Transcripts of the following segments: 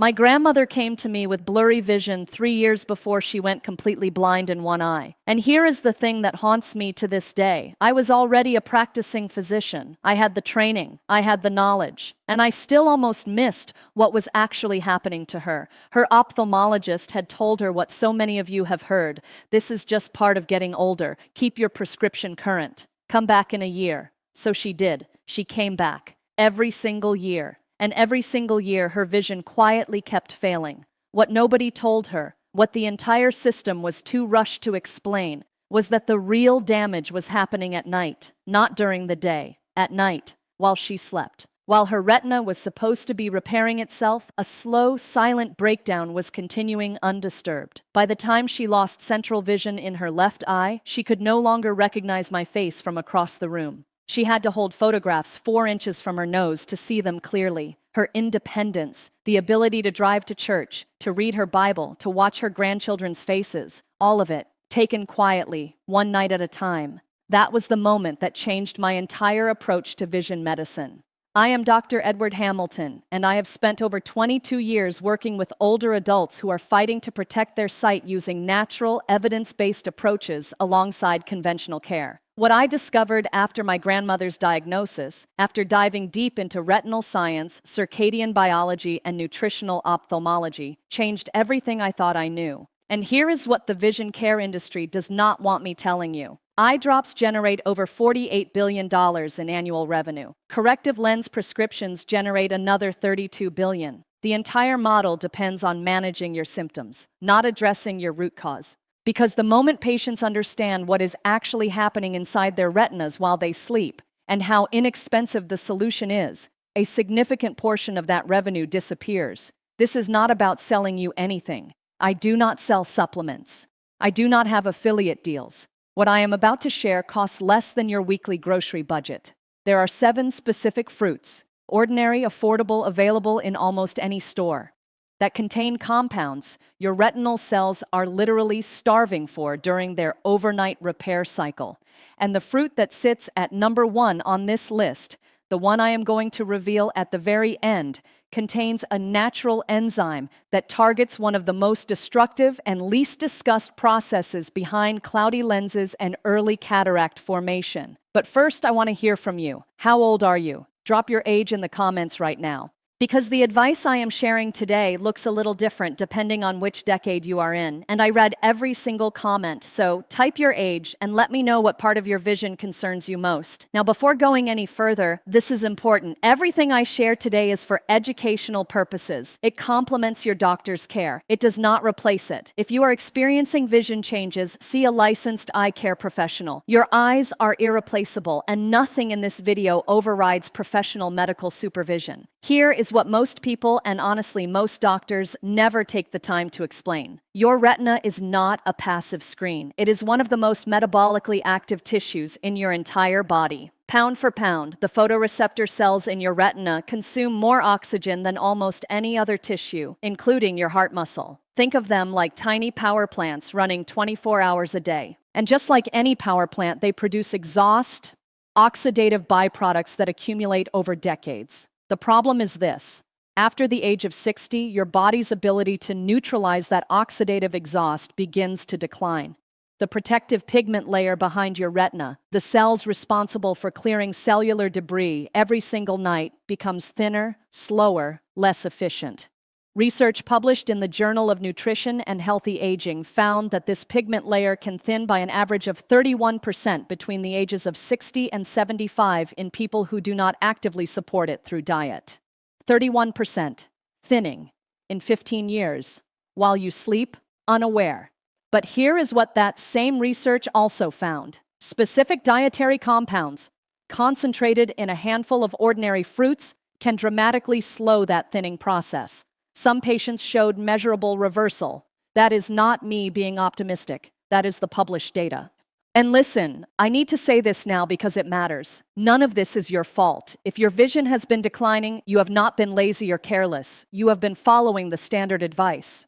My grandmother came to me with blurry vision 3 years before she went completely blind in one eye. And here is the thing that haunts me to this day. I was already a practicing physician. I had the training, I had the knowledge, and I still almost missed what was actually happening to her. Her ophthalmologist had told her what so many of you have heard. This is just part of getting older. Keep your prescription current. Come back in a year. So she did. She came back. Every single year. And every single year, her vision quietly kept failing. What nobody told her, what the entire system was too rushed to explain, was that the real damage was happening at night, not during the day, at night, while she slept. While her retina was supposed to be repairing itself, a slow, silent breakdown was continuing undisturbed. By the time she lost central vision in her left eye, she could no longer recognize my face from across the room. She had to hold photographs 4 inches from her nose to see them clearly. Her independence, the ability to drive to church, to read her Bible, to watch her grandchildren's faces, all of it, taken quietly, one night at a time. That was the moment that changed my entire approach to vision medicine. I am Dr. Edward Hamilton, and I have spent over 22 years working with older adults who are fighting to protect their sight using natural, evidence-based approaches alongside conventional care. What I discovered after my grandmother's diagnosis, after diving deep into retinal science, circadian biology, and nutritional ophthalmology, changed everything I thought I knew. And here is what the vision care industry does not want me telling you. Eye drops generate over $48 billion in annual revenue. Corrective lens prescriptions generate another $32 billion. The entire model depends on managing your symptoms, not addressing your root cause. Because the moment patients understand what is actually happening inside their retinas while they sleep and how inexpensive the solution is, a significant portion of that revenue disappears. This is not about selling you anything. I do not sell supplements. I do not have affiliate deals. What I am about to share costs less than your weekly grocery budget. There are 7 specific fruits, ordinary, affordable, available in almost any store, that contain compounds your retinal cells are literally starving for during their overnight repair cycle. And the fruit that sits at number 1 on this list, the one I am going to reveal at the very end, contains a natural enzyme that targets one of the most destructive and least discussed processes behind cloudy lenses and early cataract formation. But first, I want to hear from you. How old are you? Drop your age in the comments right now. Because the advice I am sharing today looks a little different depending on which decade you are in, and I read every single comment, so type your age and let me know what part of your vision concerns you most. Now, before going any further, this is important. Everything I share today is for educational purposes. It complements your doctor's care. It does not replace it. If you are experiencing vision changes, see a licensed eye care professional. Your eyes are irreplaceable, and nothing in this video overrides professional medical supervision. Here is what most people, and honestly most doctors, never take the time to explain. Your retina is not a passive screen. It is one of the most metabolically active tissues in your entire body. Pound for pound, the photoreceptor cells in your retina consume more oxygen than almost any other tissue, including your heart muscle. Think of them like tiny power plants running 24 hours a day. And just like any power plant, they produce exhaust, oxidative byproducts that accumulate over decades. The problem is this. After the age of 60, your body's ability to neutralize that oxidative exhaust begins to decline. The protective pigment layer behind your retina, the cells responsible for clearing cellular debris every single night, becomes thinner, slower, less efficient. Research published in the Journal of Nutrition and Healthy Aging found that this pigment layer can thin by an average of 31% between the ages of 60 and 75 in people who do not actively support it through diet. 31% thinning in 15 years, while you sleep unaware. But here is what that same research also found. Specific dietary compounds, concentrated in a handful of ordinary fruits, can dramatically slow that thinning process. Some patients showed measurable reversal. That is not me being optimistic. That is the published data. And listen, I need to say this now because it matters. None of this is your fault. If your vision has been declining, you have not been lazy or careless. You have been following the standard advice.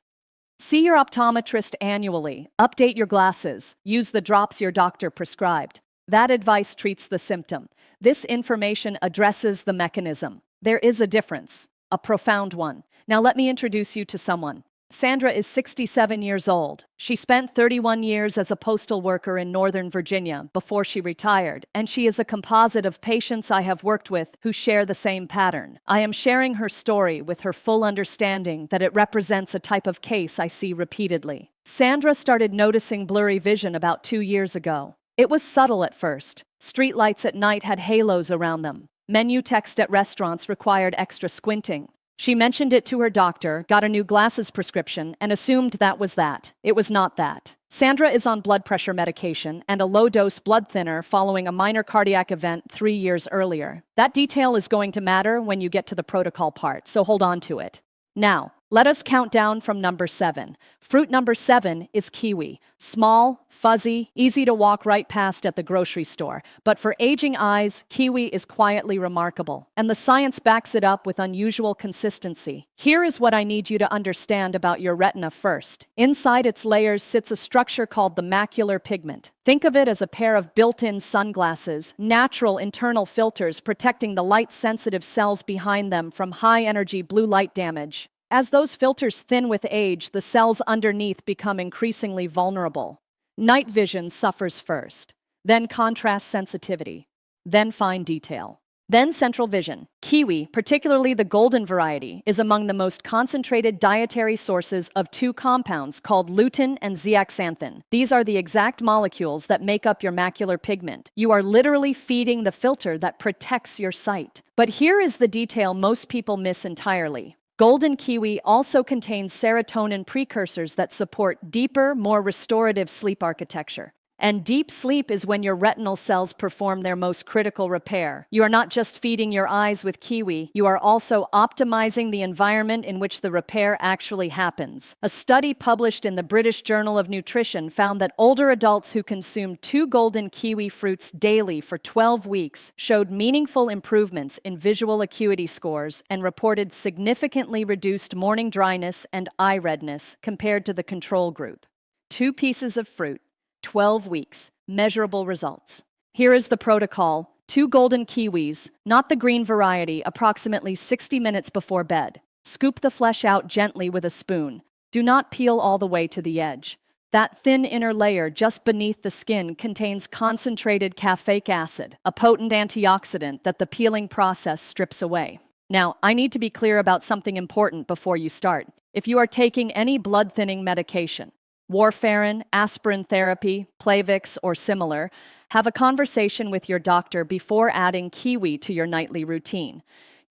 See your optometrist annually. Update your glasses. Use the drops your doctor prescribed. That advice treats the symptom. This information addresses the mechanism. There is a difference, a profound one. Now let me introduce you to someone. Sandra is 67 years old. She spent 31 years as a postal worker in Northern Virginia before she retired, and she is a composite of patients I have worked with who share the same pattern. I am sharing her story with her full understanding that it represents a type of case I see repeatedly. Sandra started noticing blurry vision about 2 years ago. It was subtle at first. Streetlights at night had halos around them. Menu text at restaurants required extra squinting. She mentioned it to her doctor, got a new glasses prescription, and assumed that was that. It was not that. Sandra is on blood pressure medication and a low-dose blood thinner following a minor cardiac event 3 years earlier. That detail is going to matter when you get to the protocol part, so hold on to it. Now, let us count down from number 7. Fruit number 7 is kiwi. Small, fuzzy, easy to walk right past at the grocery store. But for aging eyes, kiwi is quietly remarkable. And the science backs it up with unusual consistency. Here is what I need you to understand about your retina first. Inside its layers sits a structure called the macular pigment. Think of it as a pair of built-in sunglasses, natural internal filters protecting the light-sensitive cells behind them from high-energy blue light damage. As those filters thin with age, the cells underneath become increasingly vulnerable. Night vision suffers first, then contrast sensitivity, then fine detail, then central vision. Kiwi, particularly the golden variety, is among the most concentrated dietary sources of 2 compounds called lutein and zeaxanthin. These are the exact molecules that make up your macular pigment. You are literally feeding the filter that protects your sight. But here is the detail most people miss entirely. Golden kiwi also contains serotonin precursors that support deeper, more restorative sleep architecture. And deep sleep is when your retinal cells perform their most critical repair. You are not just feeding your eyes with kiwi, you are also optimizing the environment in which the repair actually happens. A study published in the British Journal of Nutrition found that older adults who consumed 2 golden kiwi fruits daily for 12 weeks showed meaningful improvements in visual acuity scores and reported significantly reduced morning dryness and eye redness compared to the control group. 2 pieces of fruit, 12 weeks, measurable results. Here is the protocol. 2 golden kiwis, not the green variety, approximately 60 minutes before bed. Scoop the flesh out gently with a spoon. Do not peel all the way to the edge. That thin inner layer just beneath the skin contains concentrated caffeic acid, a potent antioxidant that the peeling process strips away. Now, I need to be clear about something important before you start. If you are taking any blood-thinning medication, warfarin, aspirin therapy, Plavix, or similar, have a conversation with your doctor before adding kiwi to your nightly routine.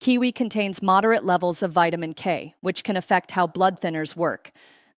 Kiwi contains moderate levels of vitamin K, which can affect how blood thinners work.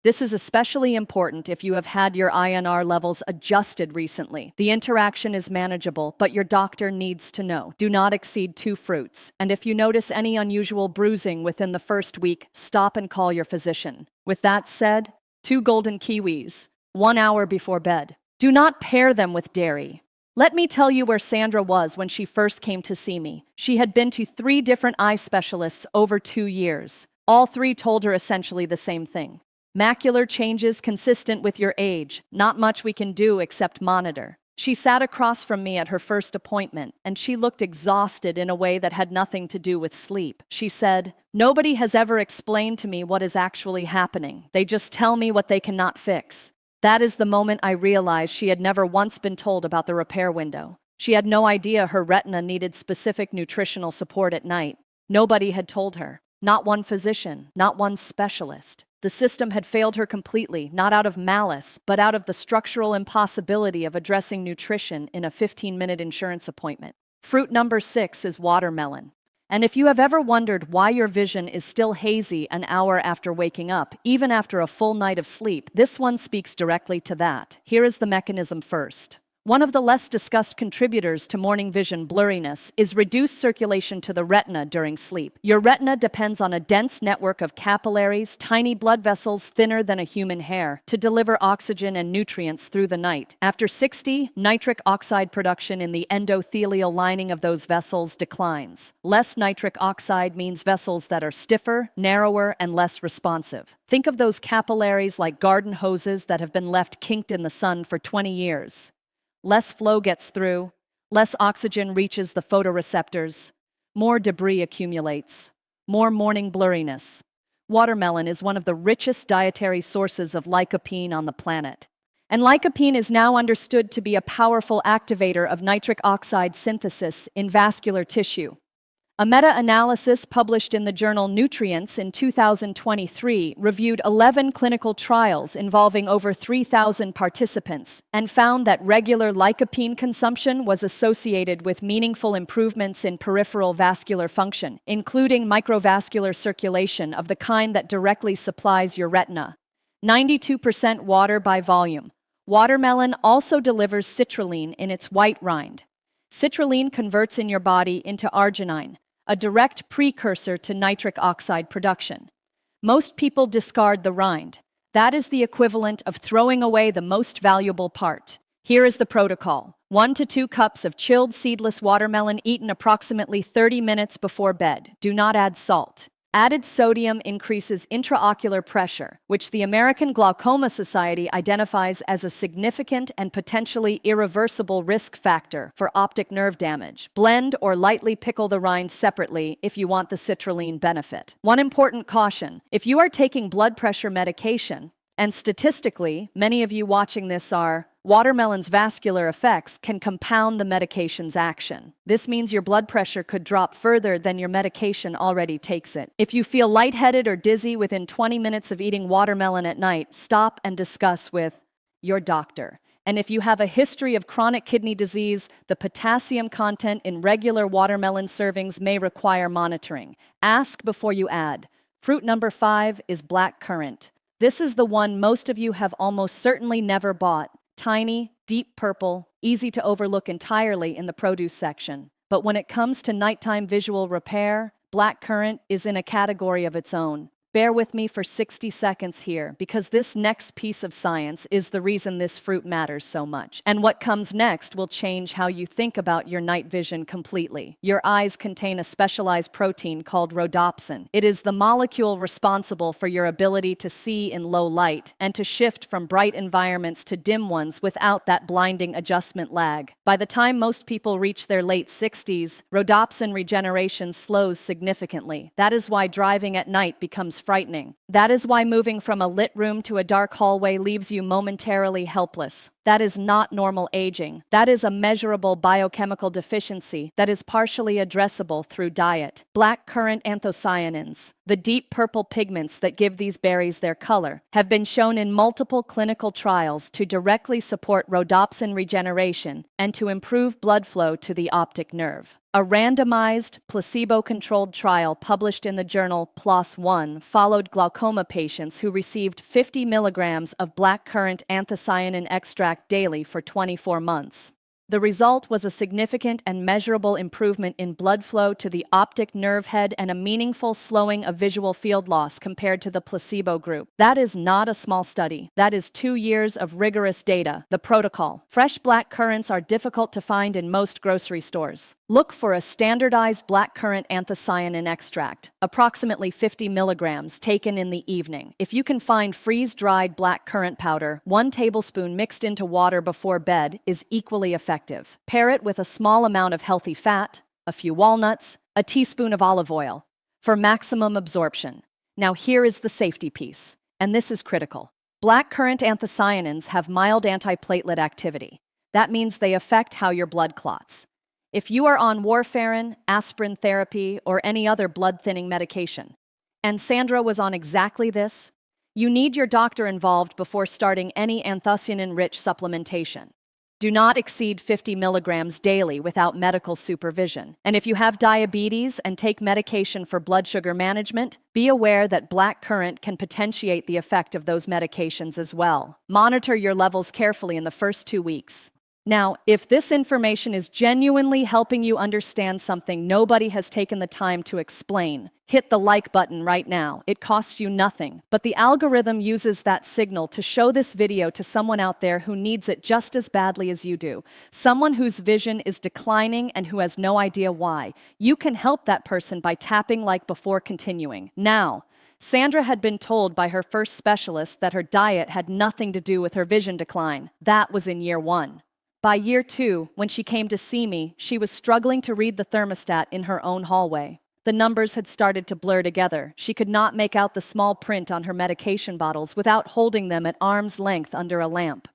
This is especially important if you have had your INR levels adjusted recently. The interaction is manageable, but your doctor needs to know. Do not exceed 2 fruits. And if you notice any unusual bruising within the first week, stop and call your physician. With that said, 2 golden kiwis, 1 hour before bed. Do not pair them with dairy. Let me tell you where Sandra was when she first came to see me. She had been to 3 different eye specialists over 2 years. All 3 told her essentially the same thing. Macular changes consistent with your age. Not much we can do except monitor. She sat across from me at her first appointment, and she looked exhausted in a way that had nothing to do with sleep. She said, "Nobody has ever explained to me what is actually happening. They just tell me what they cannot fix." That is the moment I realized she had never once been told about the repair window. She had no idea her retina needed specific nutritional support at night. Nobody had told her. Not one physician, not one specialist. The system had failed her completely, not out of malice, but out of the structural impossibility of addressing nutrition in a 15-minute insurance appointment. Fruit number 6 is watermelon. And if you have ever wondered why your vision is still hazy an hour after waking up, even after a full night of sleep, this one speaks directly to that. Here is the mechanism first. One of the less discussed contributors to morning vision blurriness is reduced circulation to the retina during sleep. Your retina depends on a dense network of capillaries, tiny blood vessels thinner than a human hair, to deliver oxygen and nutrients through the night. After 60, nitric oxide production in the endothelial lining of those vessels declines. Less nitric oxide means vessels that are stiffer, narrower, and less responsive. Think of those capillaries like garden hoses that have been left kinked in the sun for 20 years. Less flow gets through, less oxygen reaches the photoreceptors, more debris accumulates, more morning blurriness. Watermelon is one of the richest dietary sources of lycopene on the planet. And lycopene is now understood to be a powerful activator of nitric oxide synthesis in vascular tissue. A meta-analysis published in the journal Nutrients in 2023 reviewed 11 clinical trials involving over 3,000 participants and found that regular lycopene consumption was associated with meaningful improvements in peripheral vascular function, including microvascular circulation of the kind that directly supplies your retina. 92% water by volume. Watermelon also delivers citrulline in its white rind. Citrulline converts in your body into arginine, a direct precursor to nitric oxide production. Most people discard the rind. That is the equivalent of throwing away the most valuable part. Here is the protocol. 1 to 2 cups of chilled seedless watermelon eaten approximately 30 minutes before bed. Do not add salt. Added sodium increases intraocular pressure, which the American Glaucoma Society identifies as a significant and potentially irreversible risk factor for optic nerve damage. Blend or lightly pickle the rind separately if you want the citrulline benefit. One important caution: if you are taking blood pressure medication, and statistically, many of you watching this are, watermelon's vascular effects can compound the medication's action. This means your blood pressure could drop further than your medication already takes it. If you feel lightheaded or dizzy within 20 minutes of eating watermelon at night, stop and discuss with your doctor. And if you have a history of chronic kidney disease, the potassium content in regular watermelon servings may require monitoring. Ask before you add. Fruit number 5 is black currant. This is the one most of you have almost certainly never bought. Tiny, deep purple, easy to overlook entirely in the produce section. But when it comes to nighttime visual repair, black currant is in a category of its own. Bear with me for 60 seconds here, because this next piece of science is the reason this fruit matters so much. And what comes next will change how you think about your night vision completely. Your eyes contain a specialized protein called rhodopsin. It is the molecule responsible for your ability to see in low light and to shift from bright environments to dim ones without that blinding adjustment lag. By the time most people reach their late 60s, rhodopsin regeneration slows significantly. That is why driving at night becomes frightening. That is why moving from a lit room to a dark hallway leaves you momentarily helpless. That is not normal aging. That is a measurable biochemical deficiency that is partially addressable through diet. Black currant anthocyanins, the deep purple pigments that give these berries their color, have been shown in multiple clinical trials to directly support rhodopsin regeneration and to improve blood flow to the optic nerve. A randomized, placebo-controlled trial published in the journal PLOS One followed glaucoma patients who received 50 milligrams of black currant anthocyanin extract daily for 24 months. The result was a significant and measurable improvement in blood flow to the optic nerve head and a meaningful slowing of visual field loss compared to the placebo group. That is not a small study. That is 2 years of rigorous data. The protocol. Fresh black currants are difficult to find in most grocery stores. Look for a standardized black currant anthocyanin extract, approximately 50 milligrams, taken in the evening. If you can find freeze-dried black currant powder, 1 tablespoon mixed into water before bed is equally effective. Pair it with a small amount of healthy fat, a few walnuts, a teaspoon of olive oil, for maximum absorption. Now here is the safety piece, and this is critical. Black currant anthocyanins have mild antiplatelet activity. That means they affect how your blood clots. If you are on warfarin, aspirin therapy, or any other blood-thinning medication, and Sandra was on exactly this, you need your doctor involved before starting any anthocyanin-rich supplementation. Do not exceed 50 milligrams daily without medical supervision. And if you have diabetes and take medication for blood sugar management, be aware that black currant can potentiate the effect of those medications as well. Monitor your levels carefully in the first 2 weeks. Now, if this information is genuinely helping you understand something nobody has taken the time to explain, hit the like button right now. It costs you nothing, but the algorithm uses that signal to show this video to someone out there who needs it just as badly as you do. Someone whose vision is declining and who has no idea why. You can help that person by tapping like before continuing. Now, Sandra had been told by her first specialist that her diet had nothing to do with her vision decline. That was in year 1. By year 2, when she came to see me, she was struggling to read the thermostat in her own hallway. The numbers had started to blur together. She could not make out the small print on her medication bottles without holding them at arm's length under a lamp.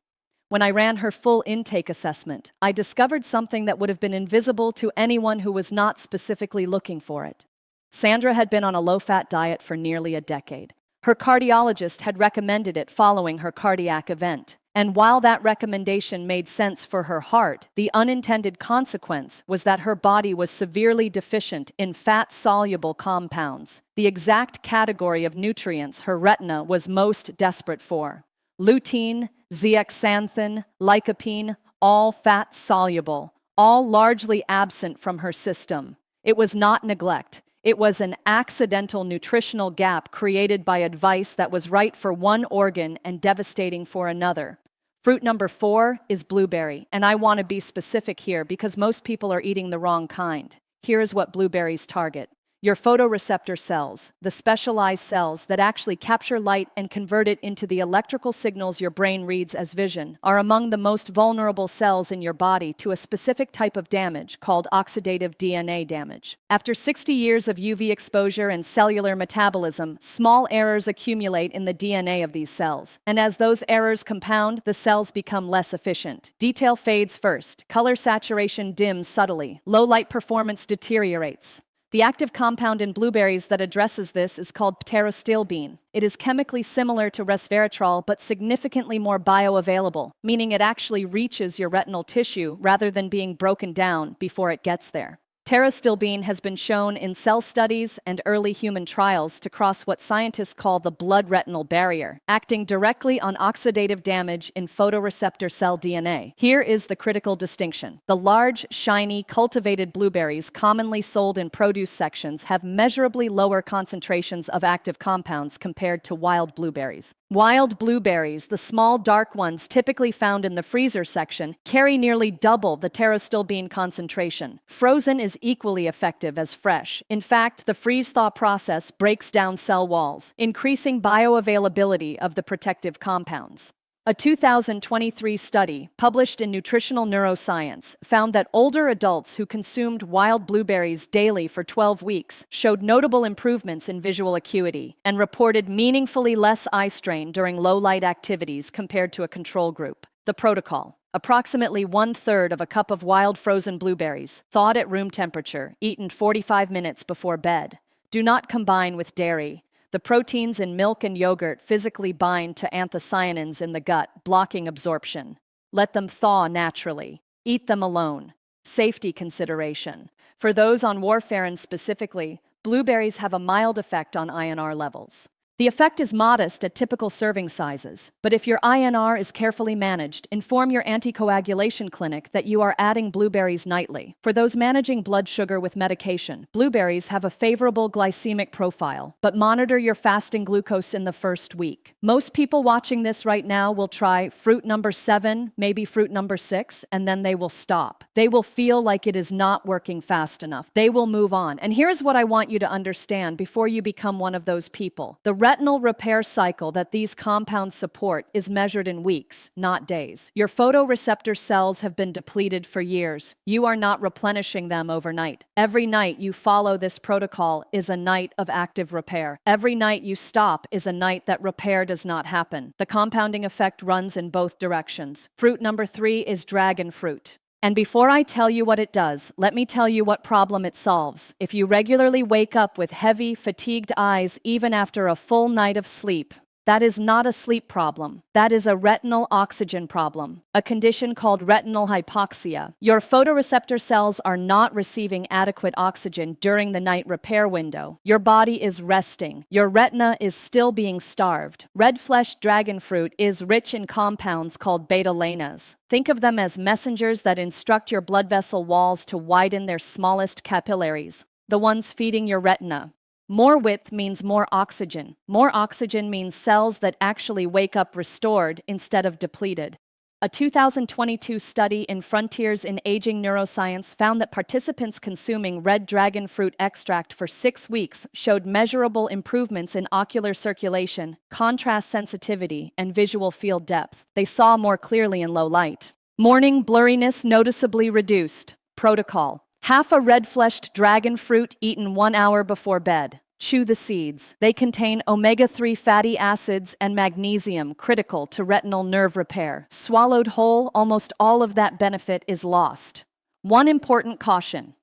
When I ran her full intake assessment, I discovered something that would have been invisible to anyone who was not specifically looking for it. Sandra had been on a low-fat diet for nearly a decade. Her cardiologist had recommended it following her cardiac event. And while that recommendation made sense for her heart, the unintended consequence was that her body was severely deficient in fat-soluble compounds, the exact category of nutrients her retina was most desperate for. Lutein, zeaxanthin, lycopene, all fat-soluble, all largely absent from her system. It was not neglect. It was an accidental nutritional gap created by advice that was right for one organ and devastating for another. Fruit number 4 is blueberry, and I want to be specific here because most people are eating the wrong kind. Here is what blueberries target. Your photoreceptor cells, the specialized cells that actually capture light and convert it into the electrical signals your brain reads as vision, are among the most vulnerable cells in your body to a specific type of damage called oxidative DNA damage. After 60 years of UV exposure and cellular metabolism, small errors accumulate in the DNA of these cells. And as those errors compound, the cells become less efficient. Detail fades first. Color saturation dims subtly. Low light performance deteriorates. The active compound in blueberries that addresses this is called pterostilbene. It is chemically similar to resveratrol but significantly more bioavailable, meaning it actually reaches your retinal tissue rather than being broken down before it gets there. Pterostilbene has been shown in cell studies and early human trials to cross what scientists call the blood-retinal barrier, acting directly on oxidative damage in photoreceptor cell DNA. Here is the critical distinction. The large, shiny, cultivated blueberries commonly sold in produce sections have measurably lower concentrations of active compounds compared to wild blueberries. Wild blueberries, the small dark ones typically found in the freezer section, carry nearly double the pterostilbene concentration. Frozen is equally effective as fresh. In fact, the freeze-thaw process breaks down cell walls, increasing bioavailability of the protective compounds. A 2023 study, published in Nutritional Neuroscience, found that older adults who consumed wild blueberries daily for 12 weeks showed notable improvements in visual acuity and reported meaningfully less eye strain during low-light activities compared to a control group. The protocol: approximately 1/3 of a cup of wild frozen blueberries, thawed at room temperature, eaten 45 minutes before bed. Do not combine with dairy. The proteins in milk and yogurt physically bind to anthocyanins in the gut, blocking absorption. Let them thaw naturally. Eat them alone. Safety consideration: for those on warfarin specifically, blueberries have a mild effect on INR levels. The effect is modest at typical serving sizes, but if your INR is carefully managed, inform your anticoagulation clinic that you are adding blueberries nightly. For those managing blood sugar with medication, blueberries have a favorable glycemic profile, but monitor your fasting glucose in the first week. Most people watching this right now will try fruit number 7, maybe fruit number 6, and then they will stop. They will feel like it is not working fast enough. They will move on. And here's what I want you to understand before you become one of those people. The retinal repair cycle that these compounds support is measured in weeks, not days. Your photoreceptor cells have been depleted for years. You are not replenishing them overnight. Every night you follow this protocol is a night of active repair. Every night you stop is a night that repair does not happen. The compounding effect runs in both directions. Fruit number 3 is dragon fruit. And before I tell you what it does, let me tell you what problem it solves. If you regularly wake up with heavy, fatigued eyes even after a full night of sleep, that is not a sleep problem. That is a retinal oxygen problem, a condition called retinal hypoxia. Your photoreceptor cells are not receiving adequate oxygen during the night repair window. Your body is resting. Your retina is still being starved. Red-fleshed dragon fruit is rich in compounds called beta-lanas. Think of them as messengers that instruct your blood vessel walls to widen their smallest capillaries, the ones feeding your retina. More width means more oxygen. More oxygen means cells that actually wake up restored instead of depleted. A 2022 study in Frontiers in Aging Neuroscience found that participants consuming red dragon fruit extract for 6 weeks showed measurable improvements in ocular circulation, contrast sensitivity, and visual field depth. They saw more clearly in low light. Morning blurriness noticeably reduced. Protocol: Half a red-fleshed dragon fruit eaten 1 hour before bed. Chew the seeds. They contain omega-3 fatty acids and magnesium, critical to retinal nerve repair. Swallowed whole, almost all of that benefit is lost. One important caution.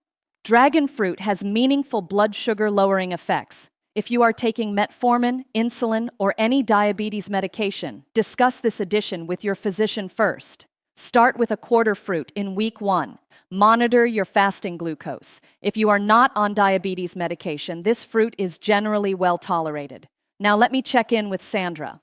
Dragon fruit has meaningful blood sugar lowering effects. If you are taking metformin, insulin, or any diabetes medication, discuss this addition with your physician first. Start with a quarter fruit in week 1. Monitor your fasting glucose. If you are not on diabetes medication, this fruit is generally well tolerated. Now let me check in with Sandra.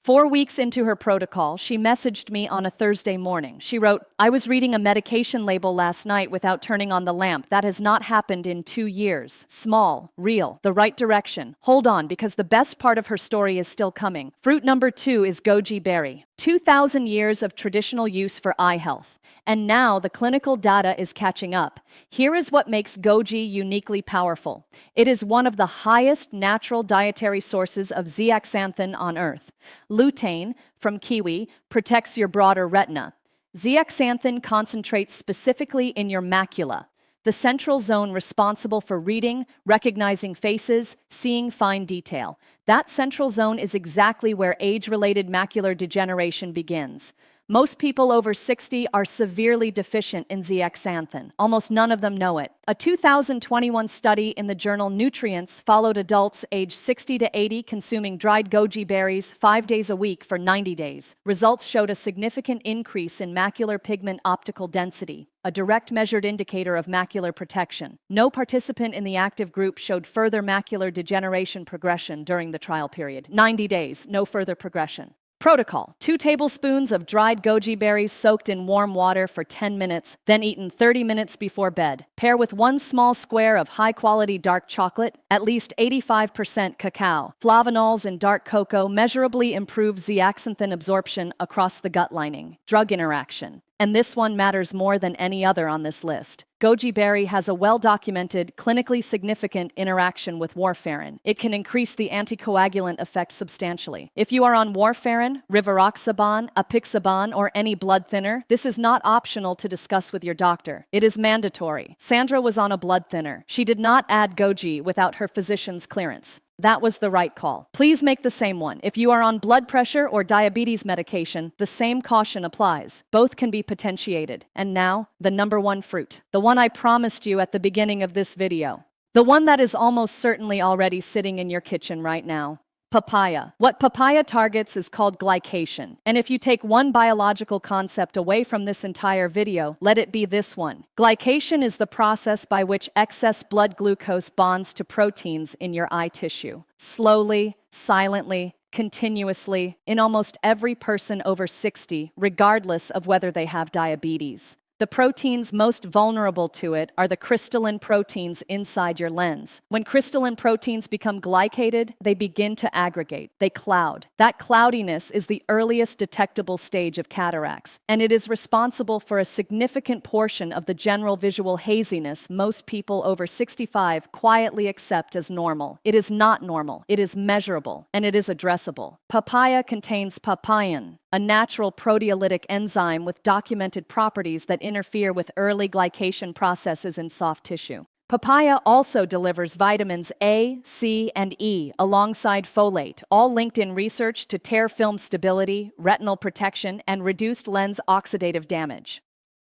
4 weeks into her protocol, she messaged me on a Thursday morning. She wrote, "I was reading a medication label last night without turning on the lamp. That has not happened in 2 years. Small, real, the right direction. Hold on, because the best part of her story is still coming." Fruit number 2 is goji berry. 2,000 years of traditional use for eye health. And now the clinical data is catching up. Here is what makes goji uniquely powerful. It is one of the highest natural dietary sources of zeaxanthin on Earth. Lutein, from kiwi, protects your broader retina. Zeaxanthin concentrates specifically in your macula, the central zone responsible for reading, recognizing faces, seeing fine detail. That central zone is exactly where age-related macular degeneration begins. Most people over 60 are severely deficient in zeaxanthin. Almost none of them know it. A 2021 study in the journal Nutrients followed adults aged 60 to 80 consuming dried goji berries 5 days a week for 90 days. Results showed a significant increase in macular pigment optical density, a direct measured indicator of macular protection. No participant in the active group showed further macular degeneration progression during the trial period. 90 days, no further progression. Protocol: 2 tablespoons of dried goji berries soaked in warm water for 10 minutes, then eaten 30 minutes before bed. Pair with 1 small square of high-quality dark chocolate, at least 85% cacao. Flavonols in dark cocoa measurably improve zeaxanthin absorption across the gut lining. Drug interaction. And this one matters more than any other on this list. Goji berry has a well-documented, clinically significant interaction with warfarin. It can increase the anticoagulant effect substantially. If you are on warfarin, rivaroxaban, apixaban, or any blood thinner, this is not optional to discuss with your doctor. It is mandatory. Sandra was on a blood thinner. She did not add goji without her physician's clearance. That was the right call. Please make the same one. If you are on blood pressure or diabetes medication, the same caution applies. Both can be potentiated. And now, the number 1 fruit. The one I promised you at the beginning of this video. The one that is almost certainly already sitting in your kitchen right now. Papaya. What papaya targets is called glycation. And if you take one biological concept away from this entire video, let it be this one. Glycation is the process by which excess blood glucose bonds to proteins in your eye tissue. Slowly, silently, continuously, in almost every person over 60, regardless of whether they have diabetes. The proteins most vulnerable to it are the crystalline proteins inside your lens. When crystalline proteins become glycated, they begin to aggregate. They cloud. That cloudiness is the earliest detectable stage of cataracts, and it is responsible for a significant portion of the general visual haziness most people over 65 quietly accept as normal. It is not normal. It is measurable, and it is addressable. Papaya contains papain, a natural proteolytic enzyme with documented properties that interfere with early glycation processes in soft tissue. Papaya also delivers vitamins A, C, and E alongside folate, all linked in research to tear film stability, retinal protection, and reduced lens oxidative damage.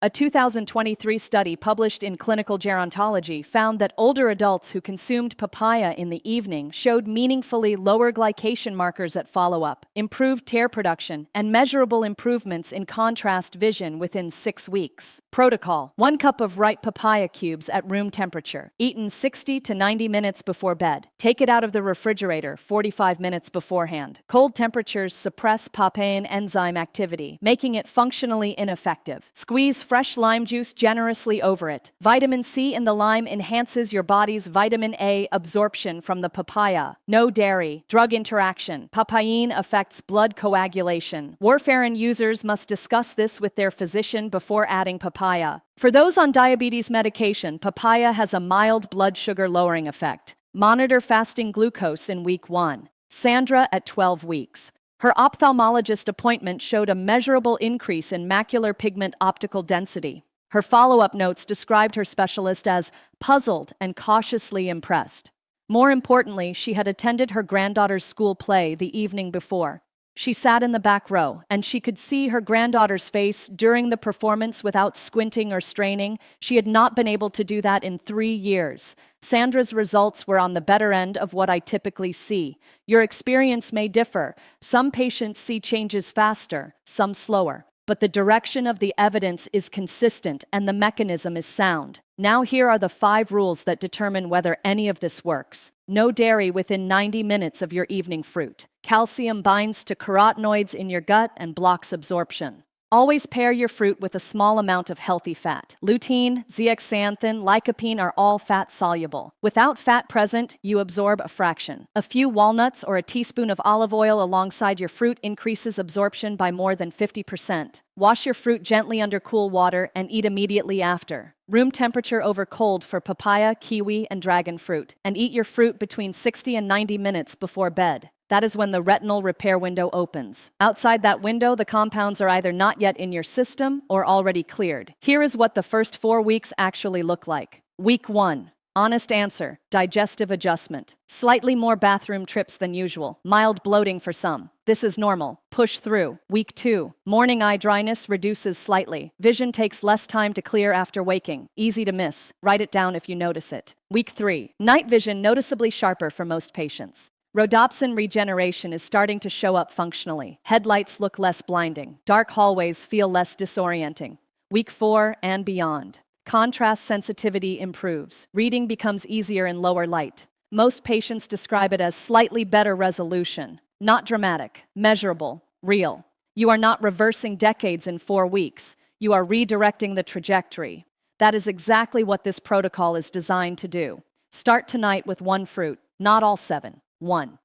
A 2023 study published in Clinical Gerontology found that older adults who consumed papaya in the evening showed meaningfully lower glycation markers at follow-up, improved tear production, and measurable improvements in contrast vision within 6 weeks. Protocol: 1 cup of ripe papaya cubes at room temperature, eaten 60 to 90 minutes before bed. Take it out of the refrigerator 45 minutes beforehand. Cold temperatures suppress papain enzyme activity, making it functionally ineffective. Squeeze fresh lime juice generously over it. Vitamin C in the lime enhances your body's vitamin A absorption from the papaya. No dairy. Drug interaction. Papain affects blood coagulation. Warfarin users must discuss this with their physician before adding papaya. For those on diabetes medication, papaya has a mild blood sugar lowering effect. Monitor fasting glucose in week 1. Sandra at 12 weeks. Her ophthalmologist appointment showed a measurable increase in macular pigment optical density. Her follow-up notes described her specialist as puzzled and cautiously impressed. More importantly, she had attended her granddaughter's school play the evening before. She sat in the back row, and she could see her granddaughter's face during the performance without squinting or straining. She had not been able to do that in 3 years. Sandra's results were on the better end of what I typically see. Your experience may differ. Some patients see changes faster, some slower. But the direction of the evidence is consistent and the mechanism is sound. Now here are the 5 rules that determine whether any of this works. No dairy within 90 minutes of your evening fruit. Calcium binds to carotenoids in your gut and blocks absorption. Always pair your fruit with a small amount of healthy fat. Lutein, zeaxanthin, lycopene are all fat-soluble. Without fat present, you absorb a fraction. A few walnuts or a teaspoon of olive oil alongside your fruit increases absorption by more than 50%. Wash your fruit gently under cool water and eat immediately after. Room temperature over cold for papaya, kiwi, and dragon fruit. And eat your fruit between 60 and 90 minutes before bed. That is when the retinal repair window opens. Outside that window, the compounds are either not yet in your system or already cleared. Here is what the first 4 weeks actually look like. Week 1. Honest answer, digestive adjustment. Slightly more bathroom trips than usual. Mild bloating for some. This is normal. Push through. Week 2. Morning eye dryness reduces slightly. Vision takes less time to clear after waking. Easy to miss. Write it down if you notice it. Week 3. Night vision noticeably sharper for most patients. Rhodopsin regeneration is starting to show up functionally. Headlights look less blinding. Dark hallways feel less disorienting. Week 4 and beyond. Contrast sensitivity improves. Reading becomes easier in lower light. Most patients describe it as slightly better resolution. Not dramatic, measurable, real. You are not reversing decades in 4 weeks. You are redirecting the trajectory. That is exactly what this protocol is designed to do. Start tonight with 1 fruit, not all 7. 1.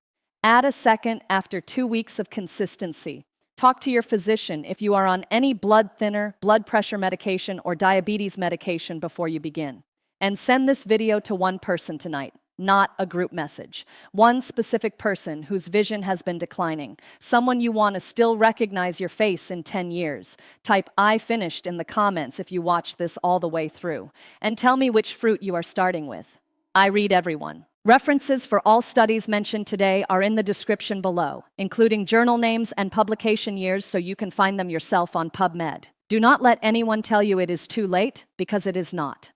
Add a second after 2 weeks of consistency. Talk to your physician if you are on any blood thinner, blood pressure medication, or diabetes medication before you begin. And send this video to 1 person tonight, not a group message. 1 specific person whose vision has been declining. Someone you want to still recognize your face in 10 years. Type "I finished" in the comments if you watched this all the way through. And tell me which fruit you are starting with. I read everyone. References for all studies mentioned today are in the description below, including journal names and publication years so you can find them yourself on PubMed. Do not let anyone tell you it is too late, because it is not.